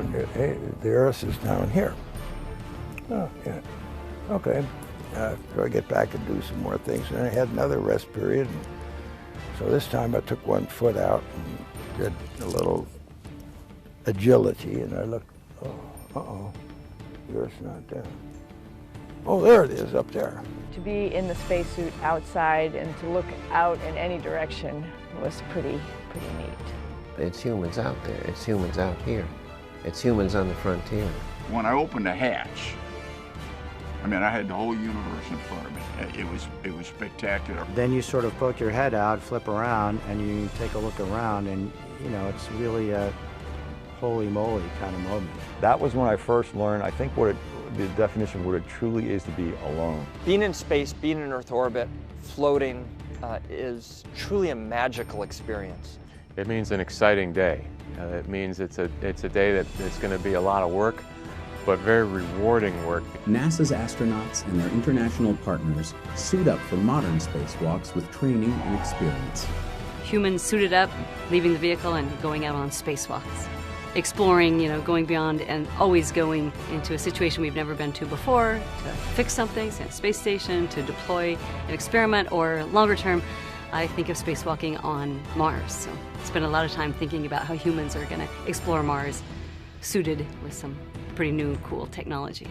down here. Hey, the Earth is down here. Oh, yeah. Okay. So I get back and do some more things. And I had another rest period. And so this time I took 1 foot out and did a little agility. And I looked, uh-oh, the Earth's not there. Oh, there it is up there. To be in the spacesuit outside and to look out in any direction was pretty neat. It's humans out there. It's humans out here. It's humans on the frontier. When I opened the hatch, I mean, I had the whole universe in front of me. It was spectacular. Then you sort of poke your head out, flip around, and you take a look around, and you know, it's really a holy moly kind of moment. That was when I first learned, I think, the definition of what it truly is to be alone. Being in space, being in Earth orbit, floating is truly a magical experience. It means an exciting day. It means it's a day that it's going to be a lot of work, but very rewarding work. NASA's astronauts and their international partners suit up for modern spacewalks with training and experience. Humans suited up, leaving the vehicle and going out on spacewalks. Exploring, you know, going beyond and always going into a situation we've never been to before, to fix something, say a space station, to deploy an experiment, or longer term, I think of spacewalking on Mars. So spend a lot of time thinking about how humans are going to explore Mars, suited with some pretty new, cool technology.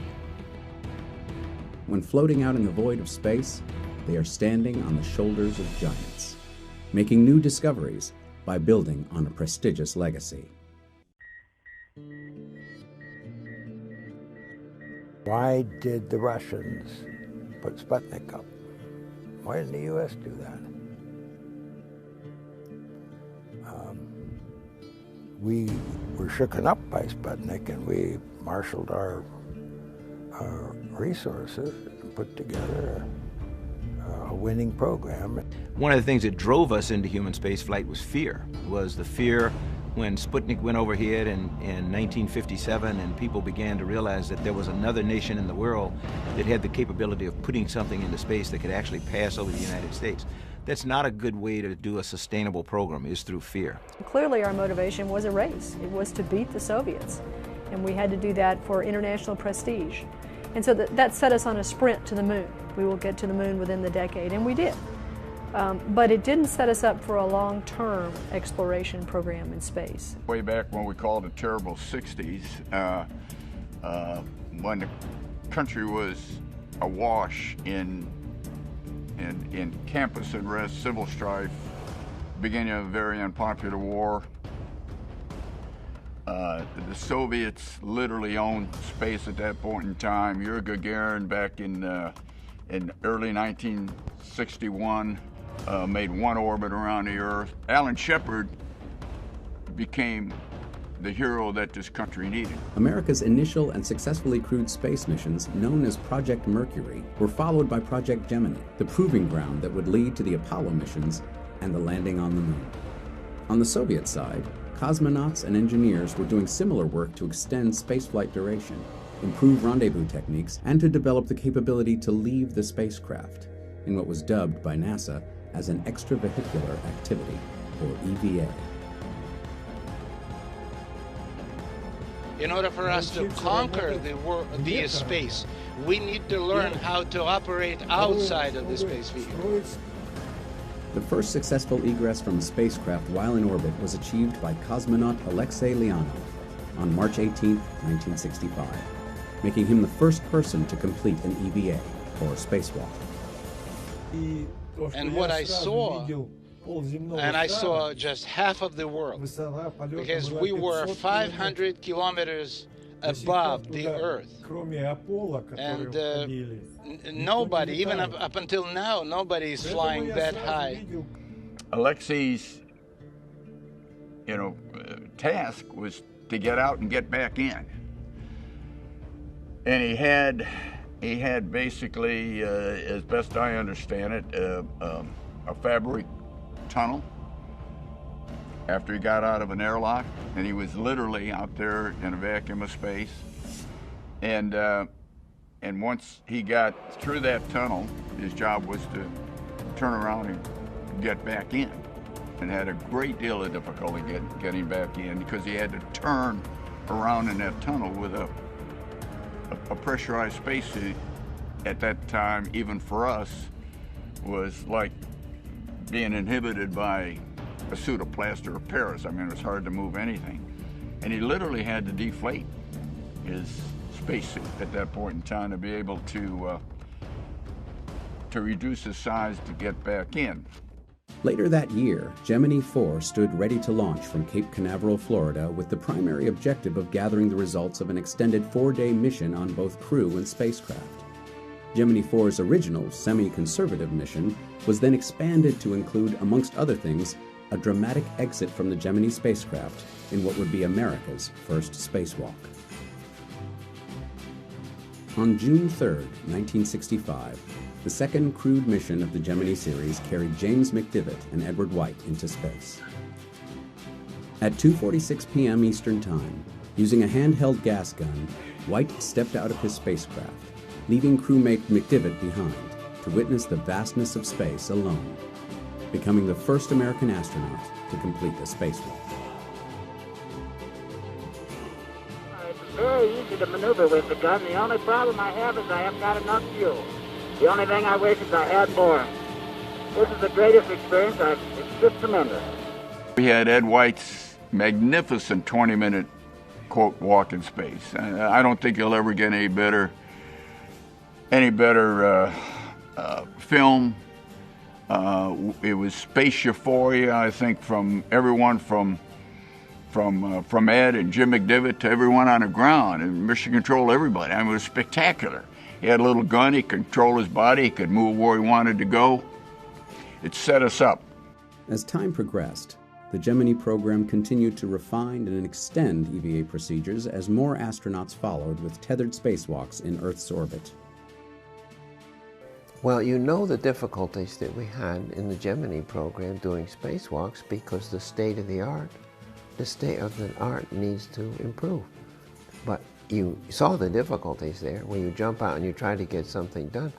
When floating out in the void of space, they are standing on the shoulders of giants, making new discoveries by building on a prestigious legacy. Why did the Russians put Sputnik up? Why didn't the U.S. do that? We were shooken up by Sputnik, and we marshaled our resources and put together a winning program. One of the things that drove us into human spaceflight was fear. Was the fear when Sputnik went overhead in 1957, and people began to realize that there was another nation in the world that had the capability of putting something into space that could actually pass over the United States. That's not a good way to do a sustainable program, is through fear. Clearly our motivation was a race. It was to beat the Soviets, and we had to do that for international prestige. And so that set us on a sprint to the moon. We will get to the moon within the decade, and we did. But it didn't set us up for a long-term exploration program in space. Way back when we called it terrible 60s, when the country was awash in campus unrest, civil strife, beginning of a very unpopular war. The Soviets literally owned space at that point in time. Yuri Gagarin back in early 1961 made one orbit around the Earth. Alan Shepard became the hero that this country needed. America's initial and successfully crewed space missions, known as Project Mercury, were followed by Project Gemini, the proving ground that would lead to the Apollo missions and the landing on the moon. On the Soviet side, cosmonauts and engineers were doing similar work to extend spaceflight duration, improve rendezvous techniques, and to develop the capability to leave the spacecraft, in what was dubbed by NASA as an extravehicular activity, or EVA. In order for us to conquer the space, we need to learn how to operate outside of the space vehicle. The first successful egress from a spacecraft while in orbit was achieved by cosmonaut Alexey Leonov on March 18, 1965, making him the first person to complete an EVA, or spacewalk. And what I saw, and I saw just half of the world, because we were 500 kilometers above the Earth. And nobody, even up until now, nobody is flying that high. Alexei's, task was to get out and get back in. And he had basically, as best I understand it, a fabric tunnel after he got out of an airlock, and he was literally out there in a vacuum of space. And once he got through that tunnel, his job was to turn around and get back in, and had a great deal of difficulty getting back in because he had to turn around in that tunnel with a pressurized spacesuit at that time, even for us, was like being inhibited by a suit of plaster of Paris. I mean, it was hard to move anything. And he literally had to deflate his spacesuit at that point in time to be able to reduce his size to get back in. Later that year, Gemini 4 stood ready to launch from Cape Canaveral, Florida, with the primary objective of gathering the results of an extended 4-day mission on both crew and spacecraft. Gemini 4's original semi-conservative mission was then expanded to include, amongst other things, a dramatic exit from the Gemini spacecraft in what would be America's first spacewalk. On June 3, 1965, the second crewed mission of the Gemini series carried James McDivitt and Edward White into space. At 2:46 p.m. Eastern Time, using a handheld gas gun, White stepped out of his spacecraft, leaving crewmate McDivitt behind to witness the vastness of space alone, becoming the first American astronaut to complete a spacewalk. It's very easy to maneuver with the gun. The only problem I have is I haven't got enough fuel. The only thing I wish is I had more. This is the greatest experience. It's just tremendous. We had Ed White's magnificent 20-minute, quote, walk in space. I don't think you'll ever get any better film. It was space euphoria, I think, from everyone from Ed and Jim McDivitt to everyone on the ground, and mission control everybody. I mean, it was spectacular. He had a little gun, he could control his body, he could move where he wanted to go. It set us up. As time progressed, the Gemini program continued to refine and extend EVA procedures as more astronauts followed with tethered spacewalks in Earth's orbit. Well, you know the difficulties that we had in the Gemini program doing spacewalks because the state of the art needs to improve. But you saw the difficulties there when you jump out and you try to get something done.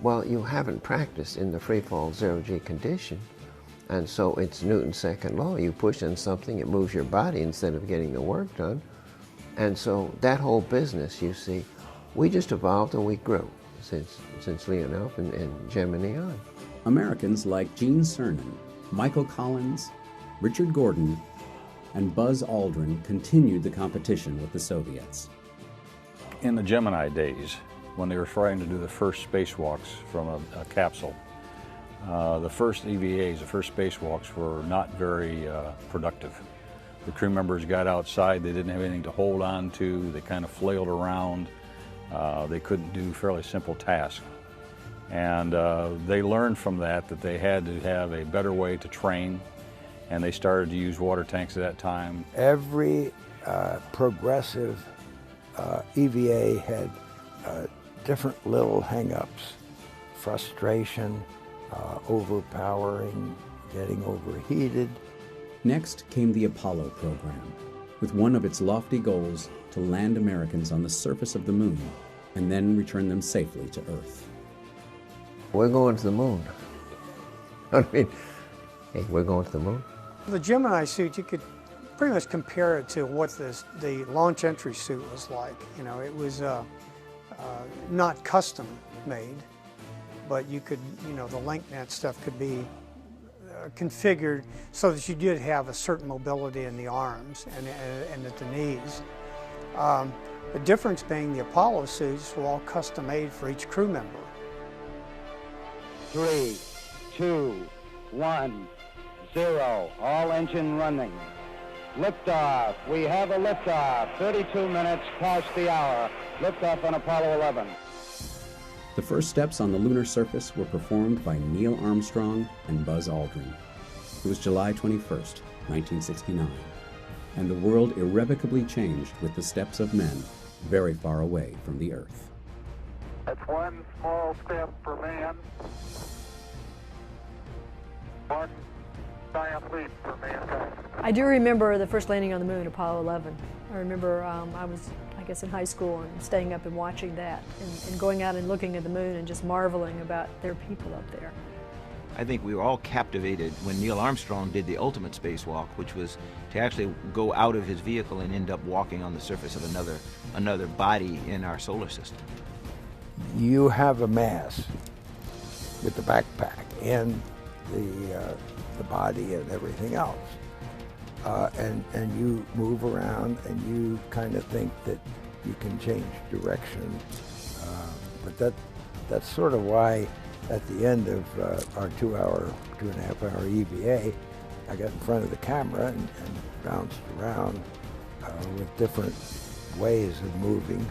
Well, you haven't practiced in the free-fall zero-G condition, and so it's Newton's second law. You push on something, it moves your body instead of getting the work done. And so that whole business, you see, we just evolved and we grew since Leonov and Gemini on. Americans like Gene Cernan, Michael Collins, Richard Gordon, and Buzz Aldrin continued the competition with the Soviets. In the Gemini days, when they were trying to do the first spacewalks from a capsule, the first EVAs, the first spacewalks, were not very productive. The crew members got outside, they didn't have anything to hold on to, they kind of flailed around, they couldn't do fairly simple tasks. And they learned from that they had to have a better way to train, and they started to use water tanks at that time. Every progressive EVA had different little hang-ups: frustration, overpowering, getting overheated. Next came the Apollo program, with one of its lofty goals to land Americans on the surface of the moon and then return them safely to Earth. We're going to the moon. I mean, hey, we're going to the moon. The Gemini suit, you could pretty much compare it to what the launch entry suit was like. You know, it was not custom made, but you could, you know, the link net stuff could be configured so that you did have a certain mobility in the arms and at the knees. The difference being the Apollo suits were all custom made for each crew member. 3, 2, 1, 0. All engine running. Liftoff. We have a liftoff. 32 minutes past the hour. Liftoff on Apollo 11. The first steps on the lunar surface were performed by Neil Armstrong and Buzz Aldrin. It was July 21st, 1969, and the world irrevocably changed with the steps of men very far away from the Earth. That's one small step for man, one giant leap for mankind. I do remember the first landing on the moon, Apollo 11. I remember I was, I guess, in high school and staying up and watching that and going out and looking at the moon and just marveling about there are people up there. I think we were all captivated when Neil Armstrong did the ultimate spacewalk, which was to actually go out of his vehicle and end up walking on the surface of another body in our solar system. You have a mass with the backpack and the body and everything else. And you move around and you kind of think that you can change direction. But that's sort of why at the end of our 2.5 hour EVA, I got in front of the camera and bounced around with different ways of moving.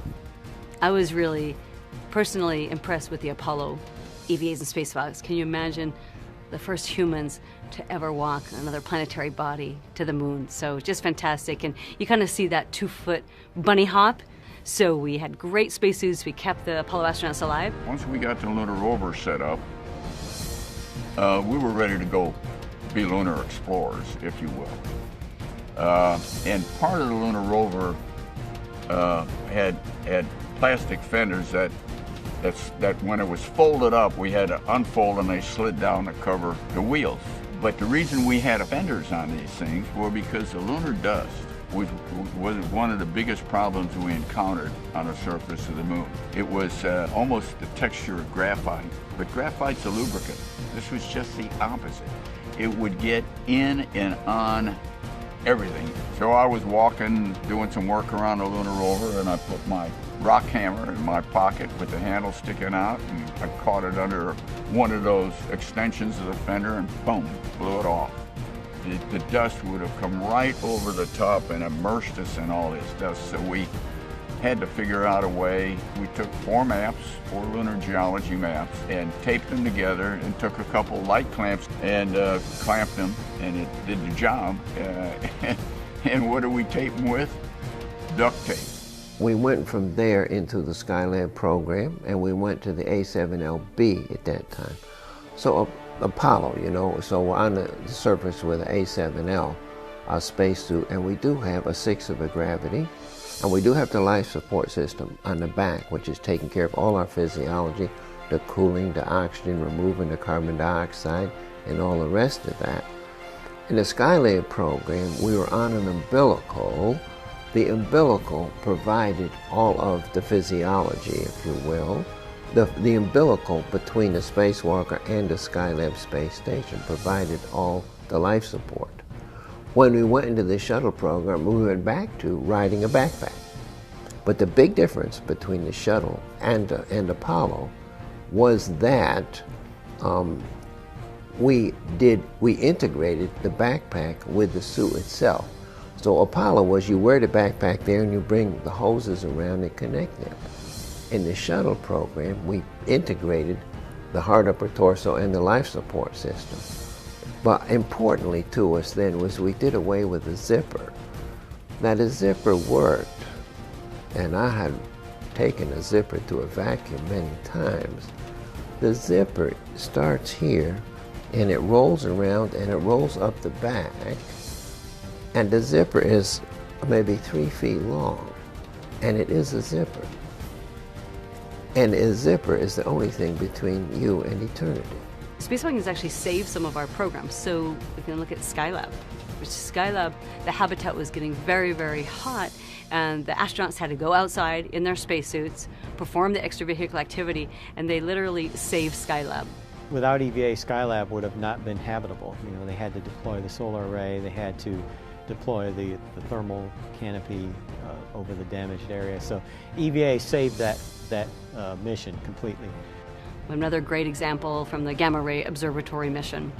I was really personally impressed with the Apollo EVAs and spacewalks. Can you imagine the first humans to ever walk another planetary body to the moon? So just fantastic. And you kind of see that 2-foot bunny hop. So we had great spacesuits. We kept the Apollo astronauts alive. Once we got the lunar rover set up, we were ready to go be lunar explorers, if you will. And part of the lunar rover had plastic fenders that when it was folded up, we had to unfold and they slid down to cover the wheels. But the reason we had fenders on these things were because the lunar dust was one of the biggest problems we encountered on the surface of the moon. It was almost the texture of graphite, but graphite's a lubricant. This was just the opposite. It would get in and on everything. So I was walking, doing some work around the lunar rover, and I put my rock hammer in my pocket with the handle sticking out, and I caught it under one of those extensions of the fender and boom, blew it off. The dust would have come right over the top and immersed us in all this dust. So we had to figure out a way. We took 4 lunar geology maps, and taped them together and took a couple light clamps and clamped them, and it did the job. And what do we tape them with? Duct tape. We went from there into the Skylab program, and we went to the A7LB at that time. So Apollo, you know, so we're on the surface with an A7L spacesuit, and we do have a 6 of a gravity, and we do have the life support system on the back, which is taking care of all our physiology, the cooling, the oxygen, removing the carbon dioxide, and all the rest of that. In the Skylab program, we were on an umbilical. The umbilical provided all of the physiology, if you will. The umbilical between the spacewalker and the Skylab space station provided all the life support. When we went into the shuttle program, we went back to riding a backpack. But the big difference between the shuttle and Apollo was that we integrated the backpack with the suit itself. So Apollo was you wear the backpack there and you bring the hoses around and connect them. In the shuttle program, we integrated the hard upper torso and the life support system. But importantly to us then was we did away with the zipper. Now the zipper worked, and I had taken a zipper to a vacuum many times. The zipper starts here, and it rolls around and it rolls up the back, and the zipper is maybe 3 feet long, and it is a zipper. And a zipper is the only thing between you and eternity. Spacewalking has actually saved some of our programs. So we can look at Skylab, which Skylab, the habitat was getting very, very hot, and the astronauts had to go outside in their spacesuits, perform the extravehicular activity, and they literally saved Skylab. Without EVA, Skylab would have not been habitable. You know, they had to deploy the solar array, they had to deploy the thermal canopy over the damaged area. So EVA saved that mission completely. Another great example from the Gamma Ray Observatory mission.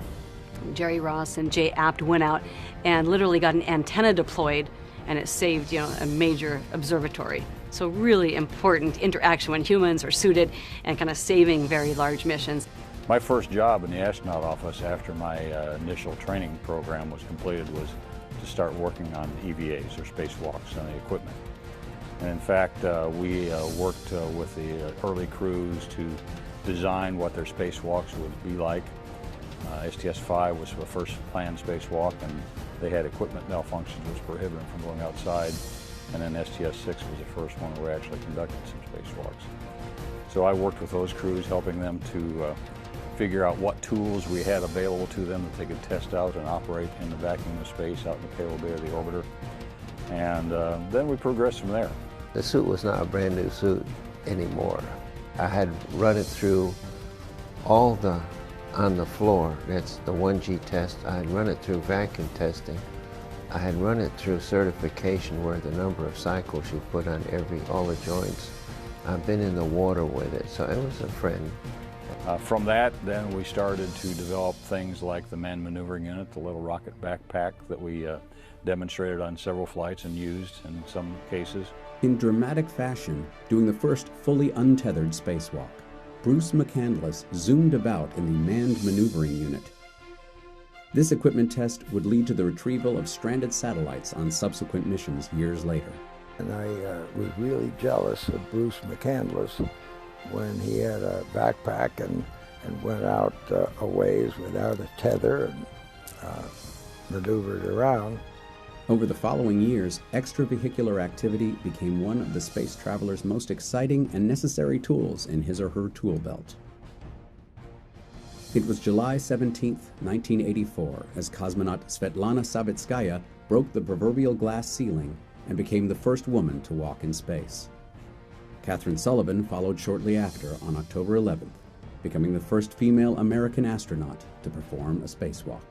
Jerry Ross and Jay Apt went out and literally got an antenna deployed, and it saved, you know, a major observatory. So really important interaction when humans are suited and kind of saving very large missions. My first job in the astronaut office after my initial training program was completed was to start working on EVAs, or spacewalks, and the equipment. And in fact, we worked with the early crews to design what their spacewalks would be like. STS-5 was the first planned spacewalk, and they had equipment malfunctions which prohibited them from going outside. And then STS-6 was the first one where we actually conducted some spacewalks. So I worked with those crews, helping them to figure out what tools we had available to them that they could test out and operate in the vacuum of space out in the payload bay of the orbiter. And then we progressed from there. The suit was not a brand new suit anymore. I had run it through all on the floor. That's the 1G test. I had run it through vacuum testing. I had run it through certification, where the number of cycles you put on all the joints. I've been in the water with it, so it was a friend. From that, then we started to develop things like the manned maneuvering unit, the little rocket backpack that we demonstrated on several flights and used in some cases. In dramatic fashion, doing the first fully untethered spacewalk, Bruce McCandless zoomed about in the manned maneuvering unit. This equipment test would lead to the retrieval of stranded satellites on subsequent missions years later. And I was really jealous of Bruce McCandless when he had a backpack and went out a ways without a tether and maneuvered around. Over the following years, extravehicular activity became one of the space traveler's most exciting and necessary tools in his or her tool belt. It was July 17, 1984, as cosmonaut Svetlana Savitskaya broke the proverbial glass ceiling and became the first woman to walk in space. Catherine Sullivan followed shortly after on October 11th, becoming the first female American astronaut to perform a spacewalk.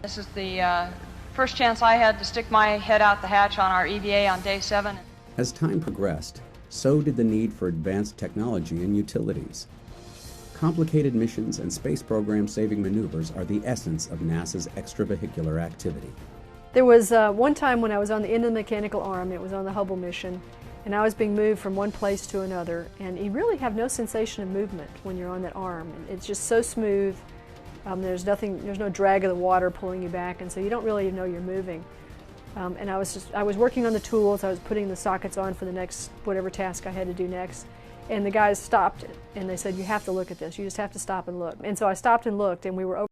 This is the first chance I had to stick my head out the hatch on our EVA on day 7. As time progressed, so did the need for advanced technology and utilities. Complicated missions and space program-saving maneuvers are the essence of NASA's extravehicular activity. There was one time when I was on the end of the mechanical arm, it was on the Hubble mission, and I was being moved from one place to another, and you really have no sensation of movement when you're on that arm. It's just so smooth. There's no drag of the water pulling you back, and so you don't really know you're moving. And I was working on the tools. I was putting the sockets on for the next whatever task I had to do next. And the guys stopped it, and they said, "You have to look at this. You just have to stop and look." And so I stopped and looked, and we were over.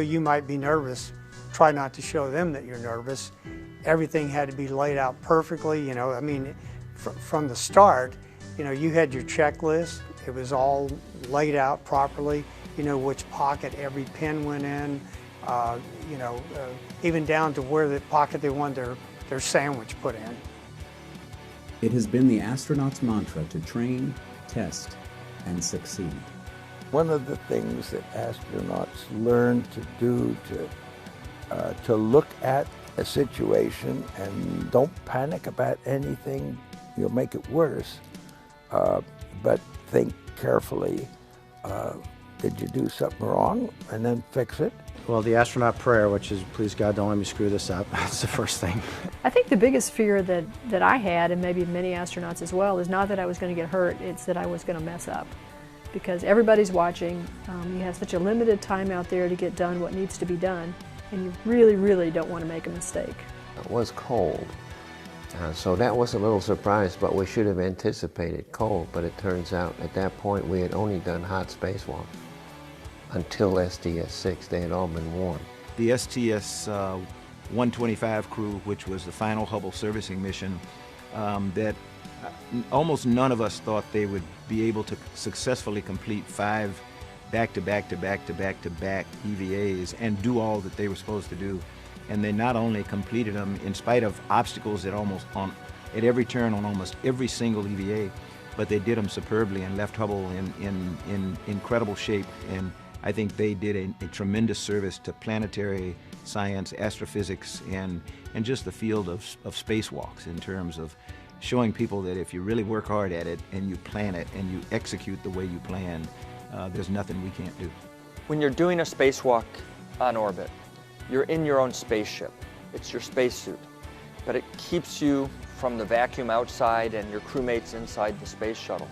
You might be nervous. Try not to show them that you're nervous. Everything had to be laid out perfectly, you know. I mean, from the start, you know, you had your checklist. It was all laid out properly. You know which pocket every pin went in, even down to where the pocket they wanted their their sandwich put in. It has been the astronauts' mantra to train, test, and succeed. One of the things that astronauts learn to do to look at a situation and don't panic about anything, you'll make it worse, but think carefully, did you do something wrong, and then fix it. Well, the astronaut prayer, which is, please God, don't let me screw this up, that's the first thing. I think the biggest fear that I had, and maybe many astronauts as well, is not that I was going to get hurt, it's that I was going to mess up. Because everybody's watching, you have such a limited time out there to get done what needs to be done, and you really, really don't want to make a mistake. It was cold, so that was a little surprise, but we should have anticipated cold, but it turns out at that point we had only done hot spacewalks. Until STS-6, they had all been warm. The STS-125 crew, which was the final Hubble servicing mission, that almost none of us thought they would be able to successfully complete 5 back-to-back-to-back-to-back-to-back EVAs and do all that they were supposed to do. And they not only completed them in spite of obstacles at every turn on almost every single EVA, but they did them superbly and left Hubble in incredible shape. And I think they did a tremendous service to planetary science, astrophysics, and just the field of spacewalks in terms of showing people that if you really work hard at it and you plan it and you execute the way you plan, there's nothing we can't do. When you're doing a spacewalk on orbit, you're in your own spaceship. It's your spacesuit, but it keeps you from the vacuum outside and your crewmates inside the space shuttle.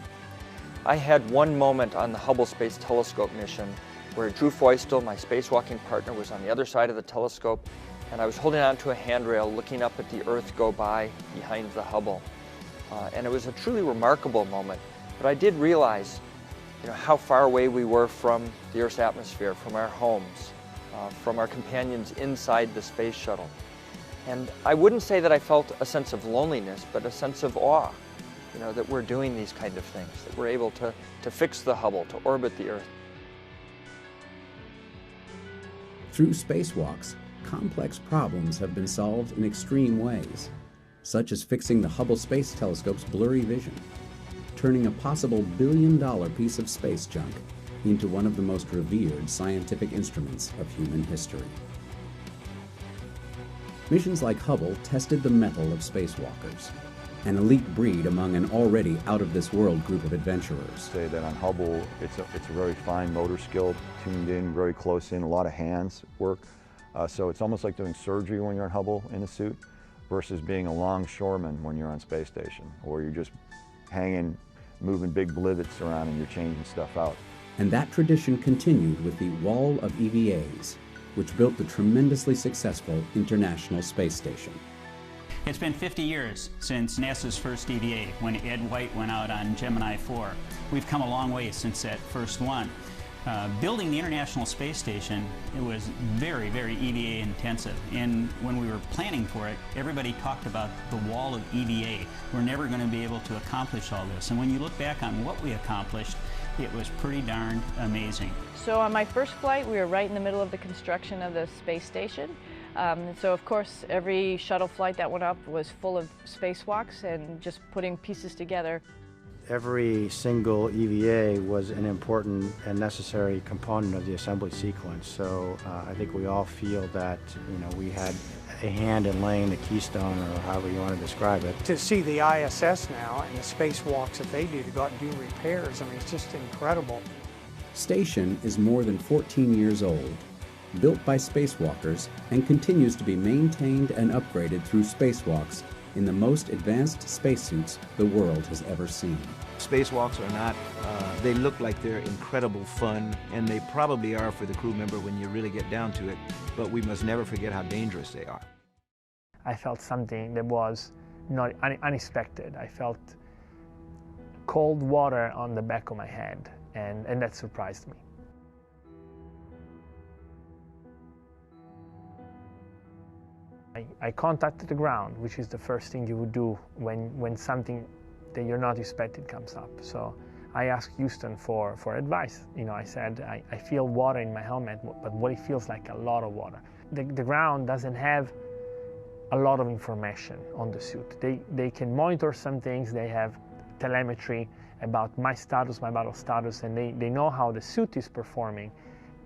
I had one moment on the Hubble Space Telescope mission where Drew Feustel, my spacewalking partner, was on the other side of the telescope, and I was holding onto a handrail looking up at the Earth go by behind the Hubble. And it was a truly remarkable moment, but I did realize how far away we were from the Earth's atmosphere, from our homes, from our companions inside the space shuttle. And I wouldn't say that I felt a sense of loneliness, but a sense of awe, that we're doing these kind of things, that we're able to fix the Hubble, to orbit the Earth. Through spacewalks, complex problems have been solved in extreme ways, such as fixing the Hubble Space Telescope's blurry vision, turning a possible billion-dollar piece of space junk into one of the most revered scientific instruments of human history. Missions like Hubble tested the mettle of spacewalkers, an elite breed among an already out-of-this-world group of adventurers. Say that on Hubble, it's a very fine motor skill, tuned in, very close in, a lot of hands work. So it's almost like doing surgery when you're on Hubble in a suit versus being a longshoreman when you're on space station, or you're just hanging, moving big blivets around and you're changing stuff out. And that tradition continued with the Wall of EVAs, which built the tremendously successful International Space Station. It's been 50 years since NASA's first EVA, when Ed White went out on Gemini 4. We've come a long way since that first one. Building the International Space Station, it was very, very EVA intensive. And when we were planning for it, everybody talked about the wall of EVA. We're never going to be able to accomplish all this. And when you look back on what we accomplished, it was pretty darn amazing. So on my first flight, we were right in the middle of the construction of the space station. So of course, every shuttle flight that went up was full of spacewalks and just putting pieces together. Every single EVA was an important and necessary component of the assembly sequence. So I think we all feel that we had a hand in laying the keystone, or however you want to describe it. To see the ISS now and the spacewalks that they do to go out and do repairs, I mean, it's just incredible. Station is more than 14 years old, built by spacewalkers, and continues to be maintained and upgraded through spacewalks in the most advanced spacesuits the world has ever seen. Spacewalks are not, they look like they're incredible fun, and they probably are for the crew member when you really get down to it, but we must never forget how dangerous they are. I felt something that was not unexpected. I felt cold water on the back of my head, and that surprised me. I contacted the ground, which is the first thing you would do when something that you're not expecting comes up. So I asked Houston for advice. I said, I feel water in my helmet, but what it feels like a lot of water. The ground doesn't have a lot of information on the suit. They can monitor some things, they have telemetry about my status, my vital status, and they know how the suit is performing,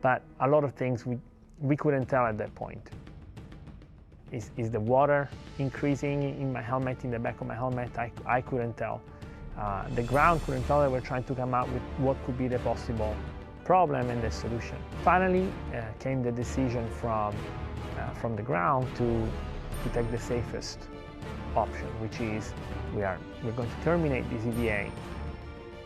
but a lot of things we couldn't tell at that point. Is the water increasing in my helmet, in the back of my helmet? I couldn't tell. The ground couldn't tell. They were trying to come up with what could be the possible problem and the solution. Finally came the decision from the ground to take the safest option, which is we're going to terminate this EVA.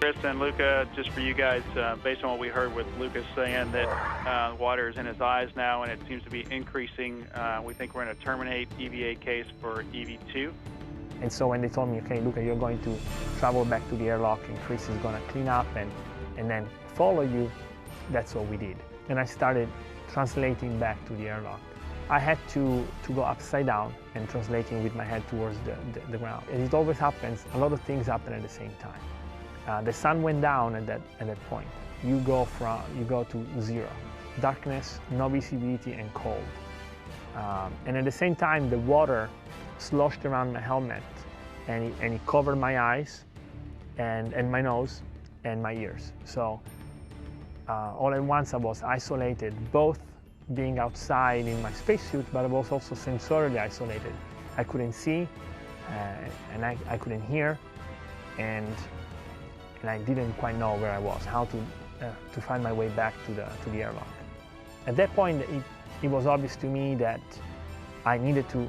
Chris and Luca, just for you guys, based on what we heard with Lucas saying that water is in his eyes now and it seems to be increasing, we think we're going to terminate EVA case for EV2. And so when they told me, okay, Luca, you're going to travel back to the airlock and Chris is going to clean up and then follow you, that's what we did. And I started translating back to the airlock. I had to go upside down and translating with my head towards the ground. And it always happens, a lot of things happen at the same time. The sun went down at that point. You go to zero. Darkness, no visibility, and cold. And at the same time, the water sloshed around my helmet and it covered my eyes and my nose and my ears. So all at once I was isolated, both being outside in my spacesuit, but I was also sensorily isolated. I couldn't see and I couldn't hear, and I didn't quite know where I was, how to find my way back to the airlock. At that point, it was obvious to me that I needed to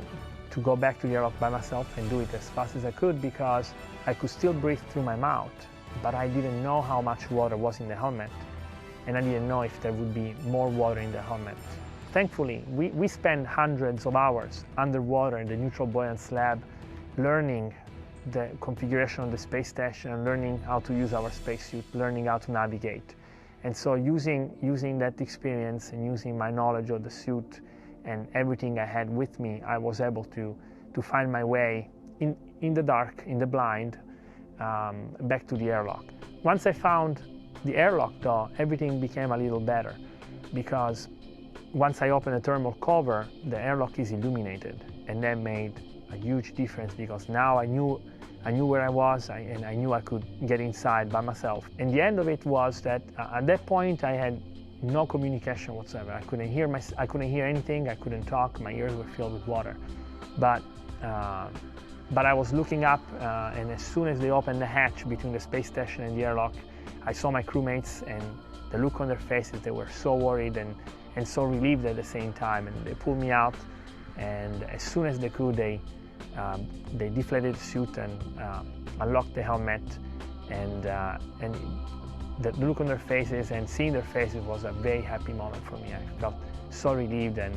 go back to the airlock by myself and do it as fast as I could, because I could still breathe through my mouth, but I didn't know how much water was in the helmet, and I didn't know if there would be more water in the helmet. Thankfully, we spent hundreds of hours underwater in the neutral buoyance lab learning the configuration of the space station, learning how to use our spacesuit, learning how to navigate. And so using that experience and using my knowledge of the suit and everything I had with me, I was able to find my way in the dark, in the blind, back to the airlock. Once I found the airlock though, everything became a little better, because once I opened the thermal cover, the airlock is illuminated, and that made a huge difference, because now I knew where I was, and I knew I could get inside by myself. And the end of it was that at that point I had no communication whatsoever. I couldn't hear anything. I couldn't talk. My ears were filled with water. But I was looking up, and as soon as they opened the hatch between the space station and the airlock, I saw my crewmates, and the look on their faces, they were so worried and so relieved at the same time. And they pulled me out, and as soon as they could, they deflated the suit and unlocked the helmet, and the look on their faces and seeing their faces was a very happy moment for me. I felt so relieved and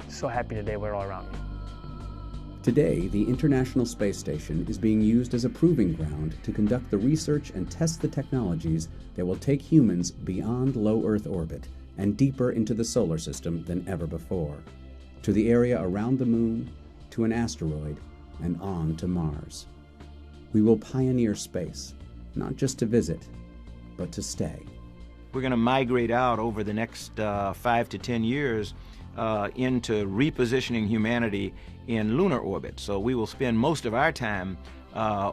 so happy that they were all around me. Today, the International Space Station is being used as a proving ground to conduct the research and test the technologies that will take humans beyond low Earth orbit and deeper into the solar system than ever before, to the area around the Moon, to an asteroid, and on to Mars. We will pioneer space, not just to visit, but to stay. We're going to migrate out over the next 5 to 10 years into repositioning humanity in lunar orbit. So we will spend most of our time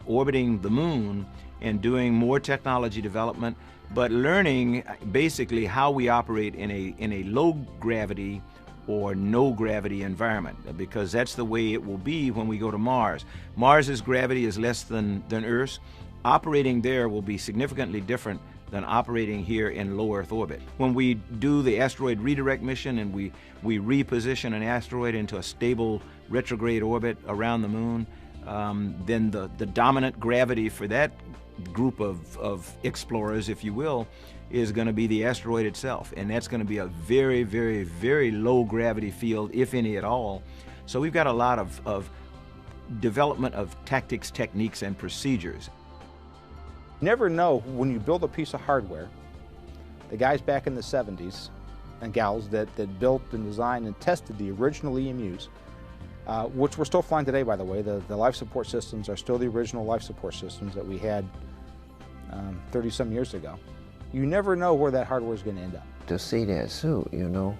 orbiting the Moon and doing more technology development, but learning basically how we operate in a low gravity or no gravity environment, because that's the way it will be when we go to Mars. Mars's gravity is less than Earth's. Operating there will be significantly different than operating here in low Earth orbit. When we do the asteroid redirect mission and we reposition an asteroid into a stable retrograde orbit around the Moon, then the dominant gravity for that group of explorers, if you will, is going to be the asteroid itself, and that's going to be a very, very, very low gravity field, if any at all. So we've got a lot of development of tactics, techniques, and procedures. You never know when you build a piece of hardware. The guys back in the 70s and gals that built and designed and tested the original EMUs, which we're still flying today, by the way. The life support systems are still the original life support systems that we had 30-some years ago. You never know where that hardware is going to end up. To see that suit, you know,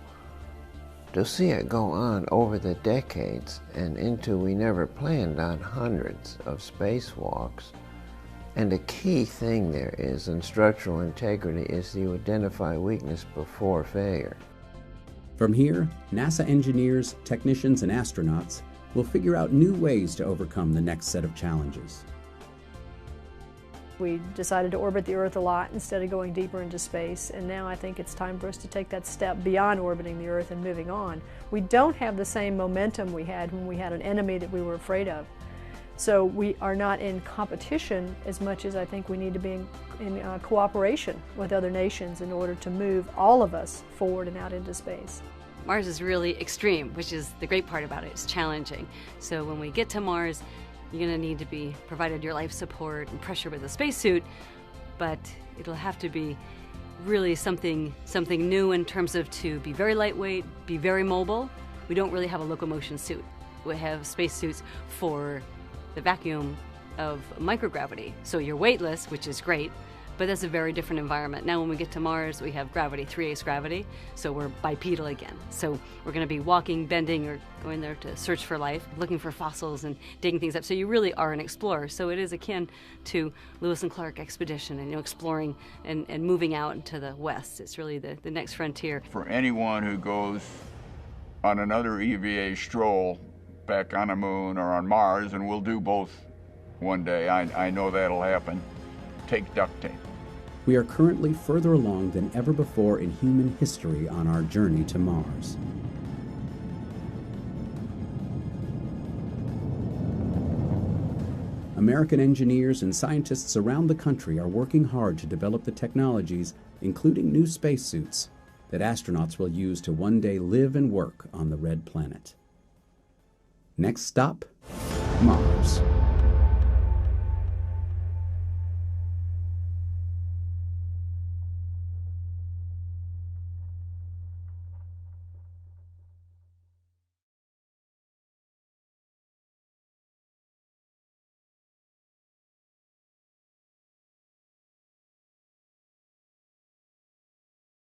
to see it go on over the decades and into, we never planned on hundreds of spacewalks. And the key thing there is, in structural integrity, is to identify weakness before failure. From here, NASA engineers, technicians, and astronauts will figure out new ways to overcome the next set of challenges. We decided to orbit the Earth a lot instead of going deeper into space, and now I think it's time for us to take that step beyond orbiting the Earth and moving on. We don't have the same momentum we had when we had an enemy that we were afraid of. So we are not in competition as much as I think we need to be in cooperation with other nations in order to move all of us forward and out into space. Mars is really extreme, which is the great part about it. It's challenging. So when we get to Mars, you're going to need to be provided your life support and pressure with a spacesuit, but it'll have to be really something new in terms of to be very lightweight, be very mobile. We don't really have a locomotion suit. We have spacesuits for the vacuum of microgravity. So you're weightless, which is great, but that's a very different environment. Now when we get to Mars, we have gravity, 3/8 gravity, so we're bipedal again. So we're going to be walking, bending, or going there to search for life, looking for fossils and digging things up. So you really are an explorer. So it is akin to Lewis and Clark expedition and exploring and moving out into the west. It's really the next frontier. For anyone who goes on another EVA stroll back on the moon or on Mars, and we'll do both one day, I know that'll happen, take duct tape. We are currently further along than ever before in human history on our journey to Mars. American engineers and scientists around the country are working hard to develop the technologies, including new spacesuits, that astronauts will use to one day live and work on the Red Planet. Next stop, Mars.